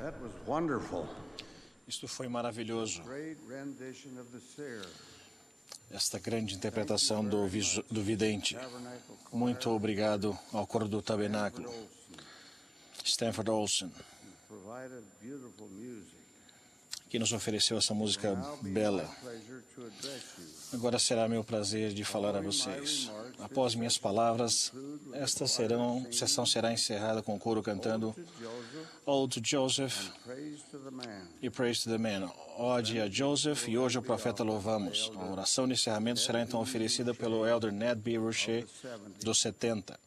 That was wonderful. Isto foi maravilhoso. Great rendition of the seer. Esta grande interpretação do vidente. Muito obrigado ao coro do tabernáculo. Stanford Olson, Provided beautiful music. que nos ofereceu essa música bela. Pleasure to address you. Agora será meu prazer de falar a vocês. Após minhas palavras, esta sessão será encerrada com o coro cantando Ode to Joseph Praise to the man. e Praise to the Man. Ode a Joseph e hoje o profeta louvamos. A oração de encerramento será então oferecida pelo Elder Ned B. Rocher, dos 70.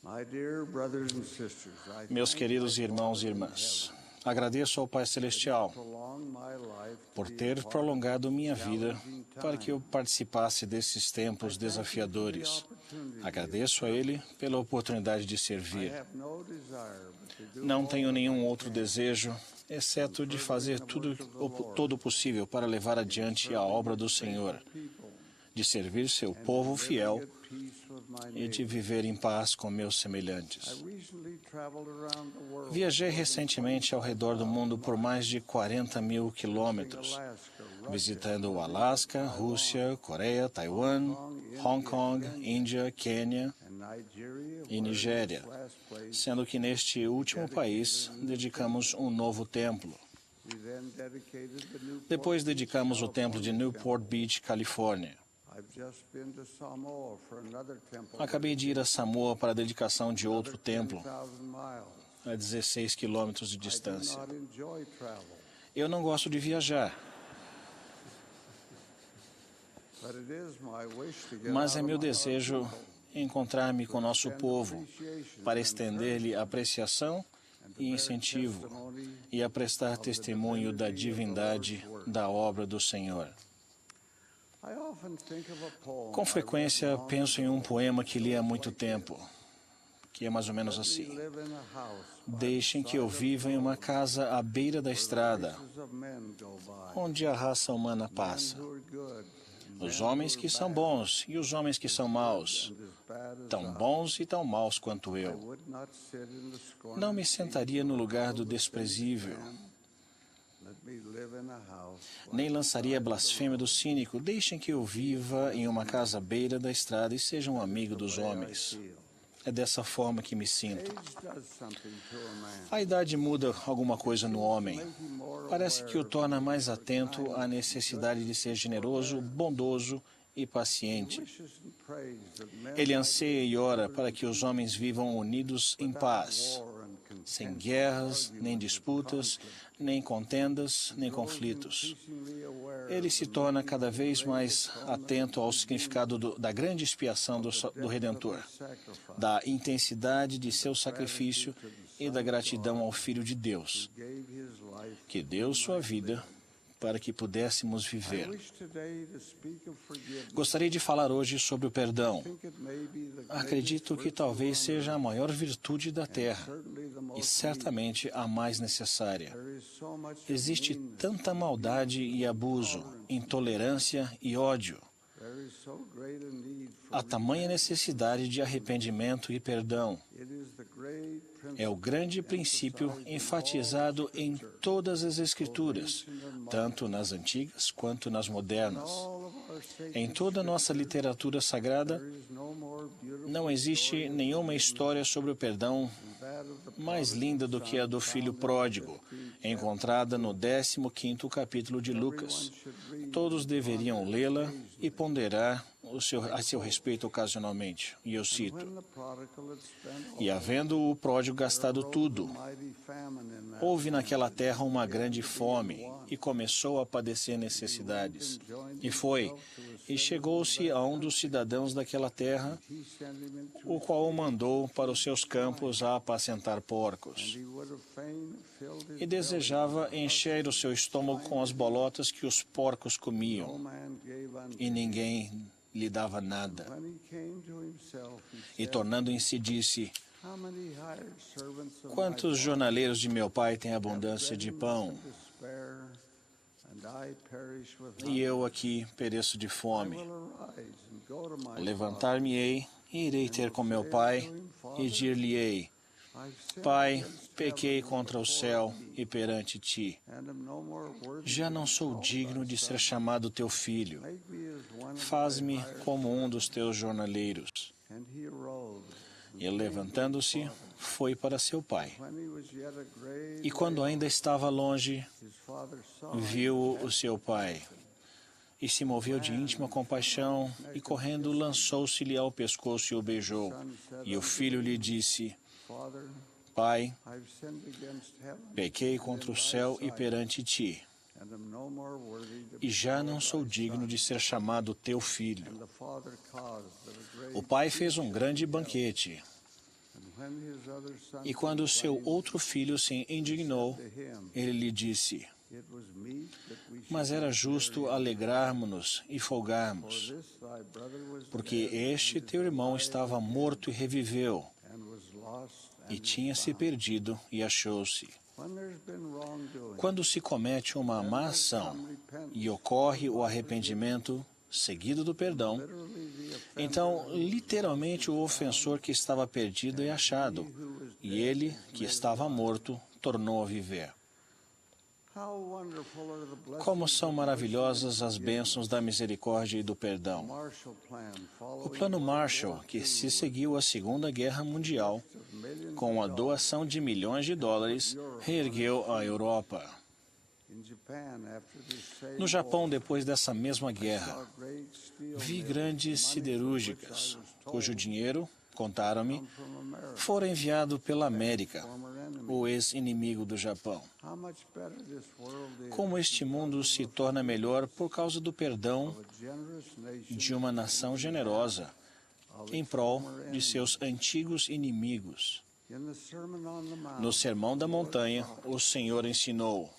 My dear brothers and sisters, I Meus queridos irmãos e irmãs, agradeço ao Pai Celestial prolong my life por ter prolongado minha vida para que eu participasse desses tempos desafiadores. Agradeço a Ele pela oportunidade de servir. have no desire but to do Não tenho nenhum outro desejo, exceto de fazer todo o possível para levar adiante a obra do Senhor, de servir seu povo fiel peace with my e de viver em paz com meus semelhantes. recently traveled around the world. Viajei recentemente ao redor do mundo por mais de 40 mil quilômetros, Alaska, visitando o Alasca, Rússia, Coreia, Taiwan, Hong Kong, Índia, Quênia and Nigeria, e Nigéria, last place. sendo que neste último país dedicamos um novo templo. We then dedicated the new Depois dedicamos o templo de Newport Beach, Califórnia. I've just been to Samoa for another temple. Acabei de ir a Samoa para a dedicação de outro templo, 10,000 miles. a 16 quilômetros de I do distância. not enjoy travel, Eu não gosto de viajar, but it is my wish to get mas é out meu among our desejo people encontrar-me com nosso povo appreciation para and estender-lhe apreciação e incentivo testimony. e a prestar testemunho da divindade da obra do Senhor. I often think of a poem Com I frequência, read long penso em um ago. poema que li há muito tempo, que é mais ou menos Let me assim. live in a house by Deixem the que eu side of viva em uma roads casa à beira da where the estrada, races of men go by. onde a raça humana Men passa. who are good, and Os men homens who que are são bad, bons e os homens que são maus, and as bad as tão I. bons e tão maus quanto I eu. would not sit in the scorner's Não me seat sentaria no or lugar do follow the desprezível, cynic man. Let me live in a house by nem the lançaria a side of the blasfêmia do road. cínico. Deixem que eu viva em uma casa à beira da estrada e seja um amigo dos The way I homens. feel. É dessa forma que me sinto. Age does something to a man. A idade muda alguma coisa no homem. Make him more Parece que o aware torna of mais the atento à kindness, necessidade de ser generoso, bondoso e paciente. wishes and prays that men Ele might anseia e live ora together para in que os peace, homens vivam unidos em without paz, war and sem contention, guerras, argument nem and disputas, conflict. nem contendas, nem Grows conflitos. increasingly aware Ele of se the torna meaning cada of the vez great mais atonement atento ao of significado da grande expiação do the depth of Redentor, his sacrifice, da intensidade de seu sacrifício e da gratidão ao Filho de Deus, who gave his life que that deu we sua might vida live. para que pudéssemos I viver. wish today to speak of forgiveness. Gostaria de falar hoje sobre o perdão. I think it may be the Acredito greatest que talvez virtue on seja a earth, maior virtude da and terra certainly the e most certamente a mais necessária. needed. There is so much Existe meanness, tanta maldade e abuso, intolerância e ódio. there is so great a need for Há tamanha repentance. necessidade de arrependimento e perdão. It is the great É o grande princípio enfatizado em todas as Escrituras, tanto nas antigas quanto nas modernas. Em toda a nossa literatura sagrada, não existe nenhuma história sobre o perdão mais linda do que a do filho pródigo, encontrada no 15º capítulo de Lucas. Todos deveriam lê-la e ponderar a seu respeito ocasionalmente. E eu cito: E havendo o pródigo gastado tudo, houve naquela terra uma grande fome, e começou a padecer necessidades. E foi, e chegou-se a um dos cidadãos daquela terra, o qual o mandou para os seus campos a apacentar porcos. E desejava encher o seu estômago com as bolotas que os porcos comiam, e ninguém lhe dava nada. E tornando em si, disse: Quantos jornaleiros de meu pai têm abundância de pão, e eu aqui pereço de fome? Levantar-me-ei e irei ter com meu pai, e dir-lhe-ei: Pai, pequei contra o céu e perante ti. Já não sou digno de ser chamado teu filho. Faz-me como um dos teus jornaleiros. E levantando-se, foi para seu pai. E quando ainda estava longe, viu o seu pai. E se moveu de íntima compaixão, e correndo lançou-se-lhe ao pescoço e o beijou. E o filho lhe disse: Pai, pequei contra o céu e perante ti, e já não sou digno de ser chamado teu filho. O pai fez um grande banquete. E quando o seu outro filho se indignou, ele lhe disse: Mas era justo alegrarmos-nos e folgarmos, porque este teu irmão estava morto e reviveu, e tinha se perdido e achou-se. Quando se comete uma má ação e ocorre o arrependimento seguido do perdão, então, literalmente, o ofensor que estava perdido é achado, e ele, que estava morto, tornou a viver. Como são maravilhosas as bênçãos da misericórdia e do perdão. O plano Marshall, que se seguiu à Segunda Guerra Mundial, com a doação de milhões de dólares, reergueu a Europa. No Japão, depois dessa mesma guerra, vi grandes siderúrgicas, cujo dinheiro, contaram-me, fora enviado pela América, o ex-inimigo do Japão. Como este mundo se torna melhor por causa do perdão de uma nação generosa em prol de seus antigos inimigos. No Sermão da Montanha, o Senhor ensinou: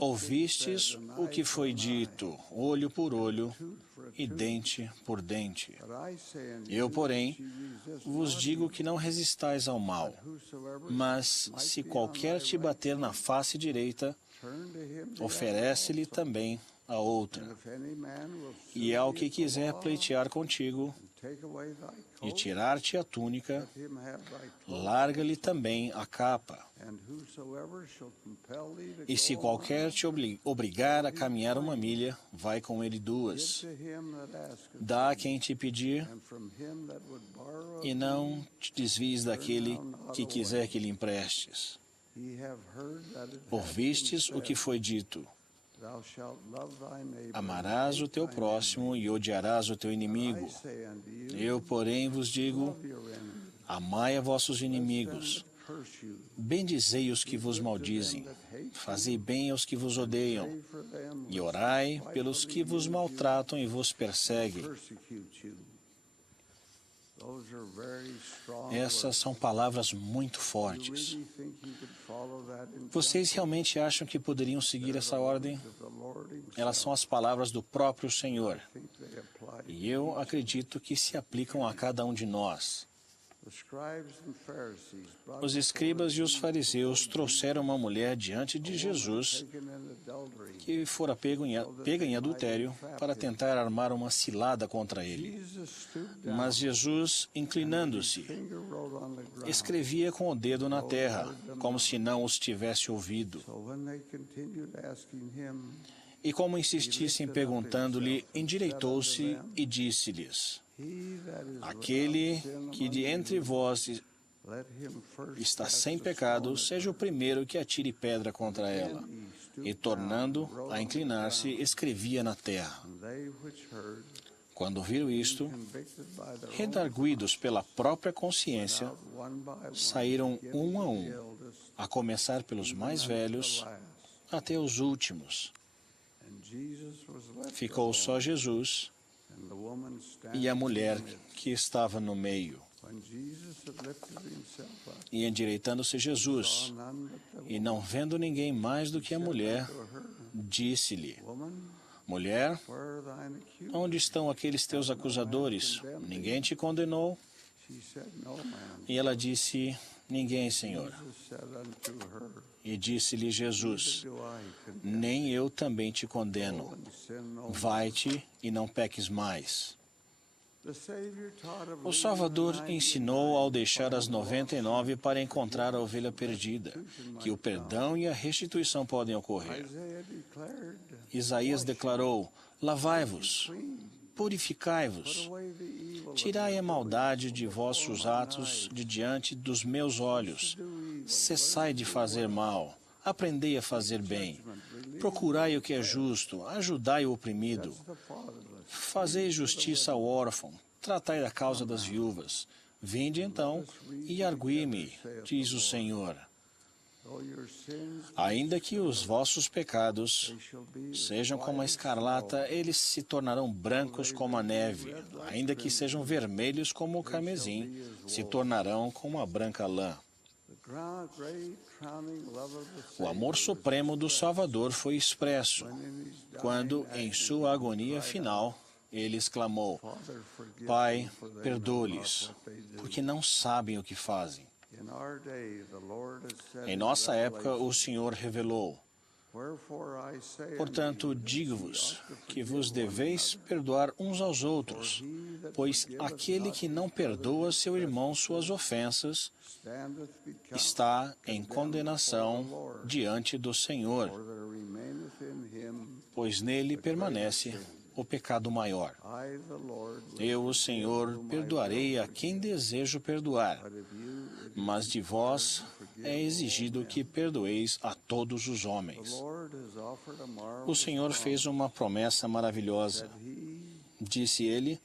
Ouvistes o que foi dito, olho por olho e dente por dente. Eu, porém, vos digo que não resistais ao mal, mas se qualquer te bater na face direita, oferece-lhe também a outra. E ao que quiser pleitear contigo e tirar-te a túnica, larga-lhe também a capa. E se qualquer te obrigar a caminhar uma milha, vai com ele 2. Dá a quem te pedir, e não te desvies daquele que quiser que lhe emprestes. Ouvistes o que foi dito: Amarás o teu próximo e odiarás o teu inimigo. Eu, porém, vos digo: amai a vossos inimigos, bendizei os que vos maldizem, fazei bem aos que vos odeiam, e orai pelos que vos maltratam e vos perseguem. Essas são palavras muito fortes. Vocês realmente acham que poderiam seguir essa ordem? Elas são as palavras do próprio Senhor. E eu acredito que se aplicam a cada um de nós. Os escribas e os fariseus trouxeram uma mulher diante de Jesus que fora pega em adultério para tentar armar uma cilada contra ele. Mas Jesus, inclinando-se, escrevia com o dedo na terra, como se não os tivesse ouvido. E como insistissem perguntando-lhe, endireitou-se e disse-lhes: Aquele que de entre vós está sem pecado, seja o primeiro que atire pedra contra ela. E, tornando a inclinar-se, escrevia na terra. Quando viram isto, redarguidos pela própria consciência, saíram um, a começar pelos mais velhos até os últimos. Ficou só Jesus e a mulher que estava no meio. E endireitando-se Jesus, e não vendo ninguém mais do que a mulher, disse-lhe: Mulher, onde estão aqueles teus acusadores? Ninguém te condenou? E ela disse: Ninguém, Senhor. E disse-lhe Jesus: Nem eu também te condeno. Vai-te e não peques mais. O Salvador ensinou ao deixar as 99 para encontrar a ovelha perdida, que o perdão e a restituição podem ocorrer. Isaías declarou: lavai-vos, purificai-vos, tirai a maldade de vossos atos de diante dos meus olhos, cessai de fazer mal, aprendei a fazer bem, procurai o que é justo, ajudai o oprimido, fazei justiça ao órfão, tratai da causa das viúvas. Vinde então e argui-me, diz o Senhor. Ainda que os vossos pecados sejam como a escarlata, eles se tornarão brancos como a neve. Ainda que sejam vermelhos como o carmesim, se tornarão como a branca lã. O amor supremo do Salvador foi expresso quando, em sua agonia final, ele exclamou: Pai, perdoa-lhes, porque não sabem o que fazem. Em nossa época, o Senhor revelou: portanto, digo-vos que vos deveis perdoar uns aos outros, pois aquele que não perdoa seu irmão suas ofensas está em condenação diante do Senhor, pois nele permanece o pecado maior. Eu, o Senhor, perdoarei a quem desejo perdoar, mas de vós é exigido que perdoeis a todos os homens. O Senhor fez uma promessa maravilhosa. Disse ele: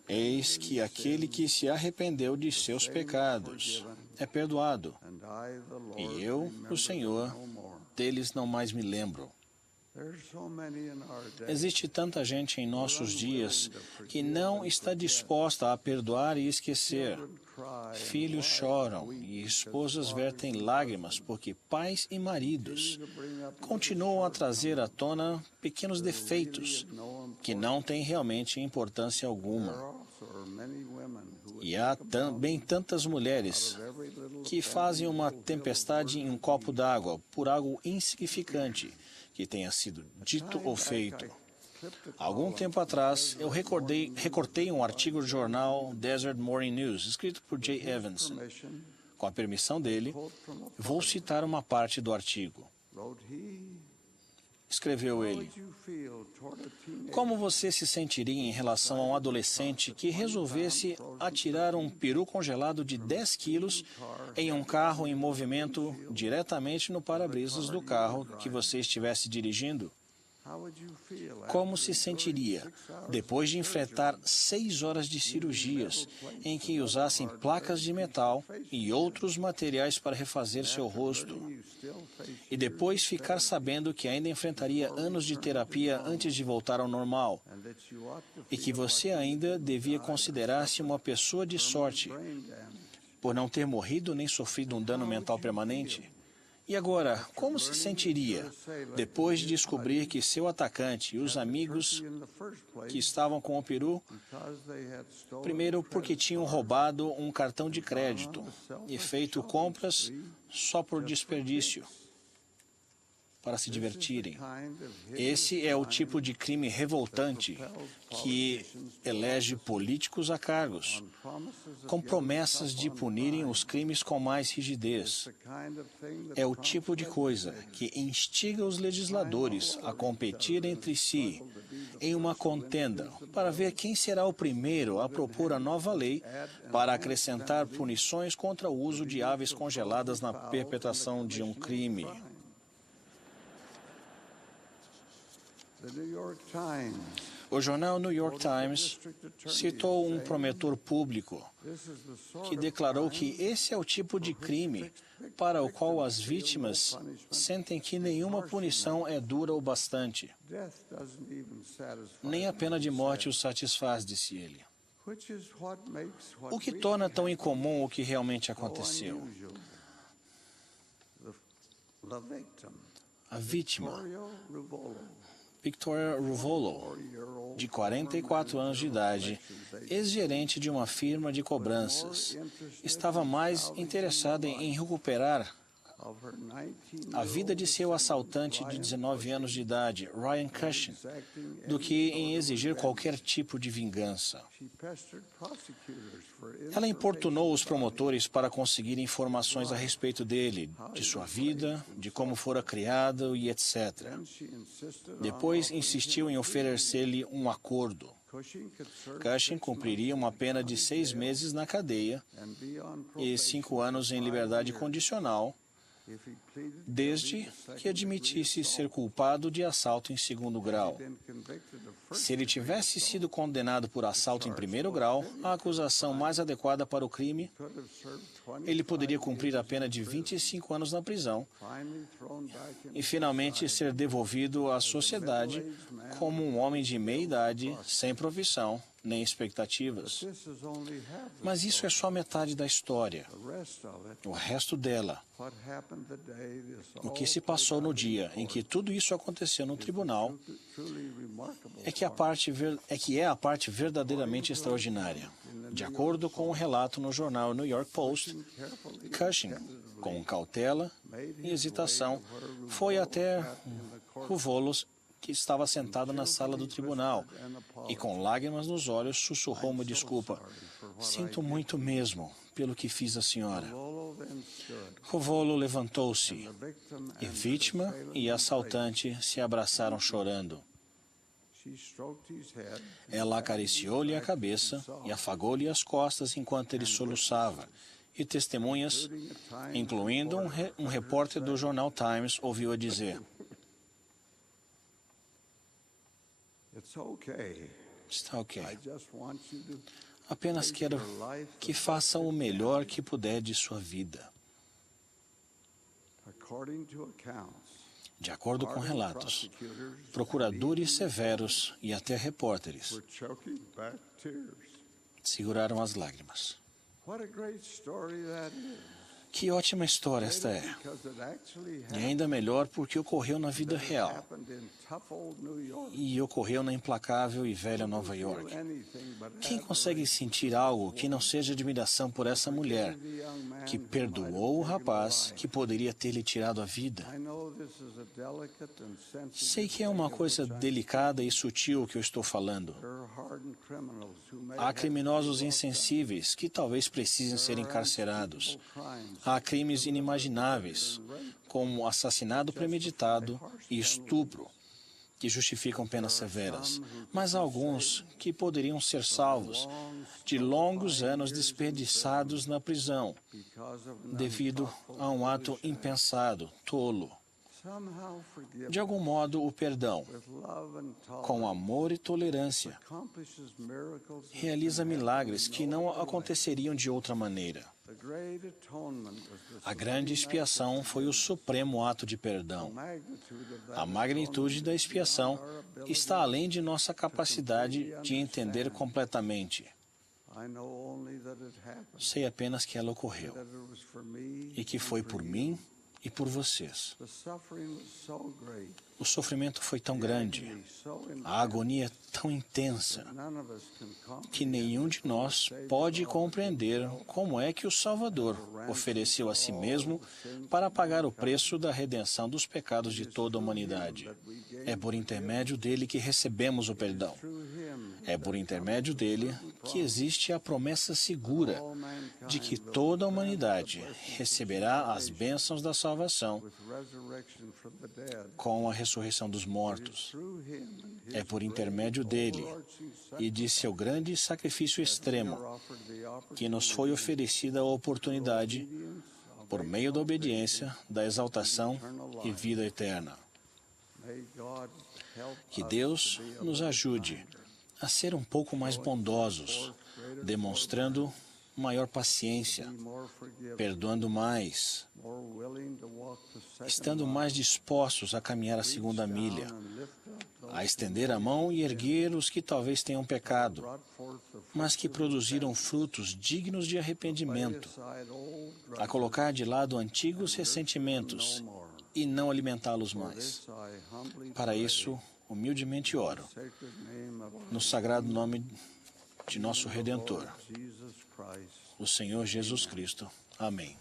eis que aquele que se arrependeu de seus pecados é perdoado, e eu, o Senhor, deles não mais me lembro. Existe tanta gente em nossos dias que não está disposta a perdoar e esquecer. Filhos choram e esposas vertem lágrimas porque pais e maridos continuam a trazer à tona pequenos defeitos que não têm realmente importância alguma. E há também tantas mulheres que fazem uma tempestade em um copo d'água por algo insignificante que tenha sido dito ou feito. Algum tempo atrás, eu recortei um artigo do jornal Desert Morning News, escrito por Jay Evanson. Com a permissão dele, vou citar uma parte do artigo. Escreveu ele: como você se sentiria em relação a um adolescente que resolvesse atirar um peru congelado de 10 quilos em um carro em movimento diretamente no para-brisas do carro que você estivesse dirigindo? Como se sentiria depois de enfrentar 6 horas de cirurgias em que usassem placas de metal e outros materiais para refazer seu rosto, e depois ficar sabendo que ainda enfrentaria anos de terapia antes de voltar ao normal, e que você ainda devia considerar-se uma pessoa de sorte por não ter morrido nem sofrido um dano mental permanente? E agora, como se sentiria depois de descobrir que seu atacante e os amigos que estavam com o peru, primeiro porque tinham roubado um cartão de crédito e feito compras só por desperdício, para se divertirem? Esse é o tipo de crime revoltante que elege políticos a cargos, com promessas de punirem os crimes com mais rigidez. É o tipo de coisa que instiga os legisladores a competir entre si em uma contenda para ver quem será o primeiro a propor a nova lei para acrescentar punições contra o uso de aves congeladas na perpetração de um crime. O jornal New York Times citou um promotor público que declarou que esse é o tipo de crime para o qual as vítimas sentem que nenhuma punição é dura o bastante. Nem a pena de morte os satisfaz, disse ele. O que torna tão incomum o que realmente aconteceu? A vítima, Victoria Ruvolo, de 44 anos de idade, ex-gerente de uma firma de cobranças, estava mais interessada em recuperar a vida de seu assaltante de 19 anos de idade, Ryan Cushing, do que em exigir qualquer tipo de vingança. Ela importunou os promotores para conseguir informações a respeito dele, de sua vida, de como fora criado e etc. Depois insistiu em oferecer-lhe um acordo. Cushing cumpriria uma pena de 6 meses na cadeia e 5 anos em liberdade condicional, desde que admitisse ser culpado de assalto em 2º grau. Se ele tivesse sido condenado por assalto em 1º grau, a acusação mais adequada para o crime, ele poderia cumprir a pena de 25 anos na prisão e finalmente ser devolvido à sociedade como um homem de meia-idade, sem profissão nem expectativas. Mas isso é só metade da história. O resto dela, o que se passou no dia em que tudo isso aconteceu no tribunal, é que é a parte verdadeiramente extraordinária. De acordo com um relato no jornal New York Post, Cushing, com cautela e hesitação, foi até Ruvolos, que estava sentada na sala do tribunal, e com lágrimas nos olhos sussurrou uma desculpa. Sinto muito mesmo pelo que fiz à senhora. Rovolo levantou-se, e vítima e assaltante se abraçaram chorando. Ela acariciou-lhe a cabeça e afagou-lhe as costas enquanto ele soluçava, e testemunhas, incluindo um repórter do jornal Times, ouviu-a dizer: está ok. Apenas quero que faça o melhor que puder de sua vida. De acordo com relatos, procuradores severos e até repórteres seguraram as lágrimas. Que ótima história esta é. E ainda melhor porque ocorreu na vida real. E ocorreu na implacável e velha Nova York. Quem consegue sentir algo que não seja admiração por essa mulher, que perdoou o rapaz que poderia ter lhe tirado a vida? Sei que é uma coisa delicada e sutil que eu estou falando. Há criminosos insensíveis que talvez precisem ser encarcerados. Há crimes inimagináveis, como assassinato premeditado e estupro, que justificam penas severas, mas há alguns que poderiam ser salvos de longos anos desperdiçados na prisão, devido a um ato impensado, tolo. De algum modo, o perdão, com amor e tolerância, realiza milagres que não aconteceriam de outra maneira. A grande expiação foi o supremo ato de perdão. A magnitude da expiação está além de nossa capacidade de entender completamente. Sei apenas que ela ocorreu e que foi por mim e por vocês. O sofrimento foi tão grande, a agonia é tão intensa, que nenhum de nós pode compreender como é que o Salvador ofereceu a si mesmo para pagar o preço da redenção dos pecados de toda a humanidade. É por intermédio dele que recebemos o perdão. É por intermédio dele que existe a promessa segura de que toda a humanidade receberá as bênçãos da salvação com a ressurreição dos mortos. É por intermédio dele e de seu grande sacrifício extremo que nos foi oferecida a oportunidade, por meio da obediência, da exaltação e vida eterna. Que Deus nos ajude a ser um pouco mais bondosos, demonstrando maior paciência, perdoando mais, estando mais dispostos a caminhar a segunda milha, a estender a mão e erguer os que talvez tenham pecado, mas que produziram frutos dignos de arrependimento, a colocar de lado antigos ressentimentos e não alimentá-los mais. Para isso, humildemente oro, no sagrado nome de nosso Redentor, o Senhor Jesus Cristo. Amém.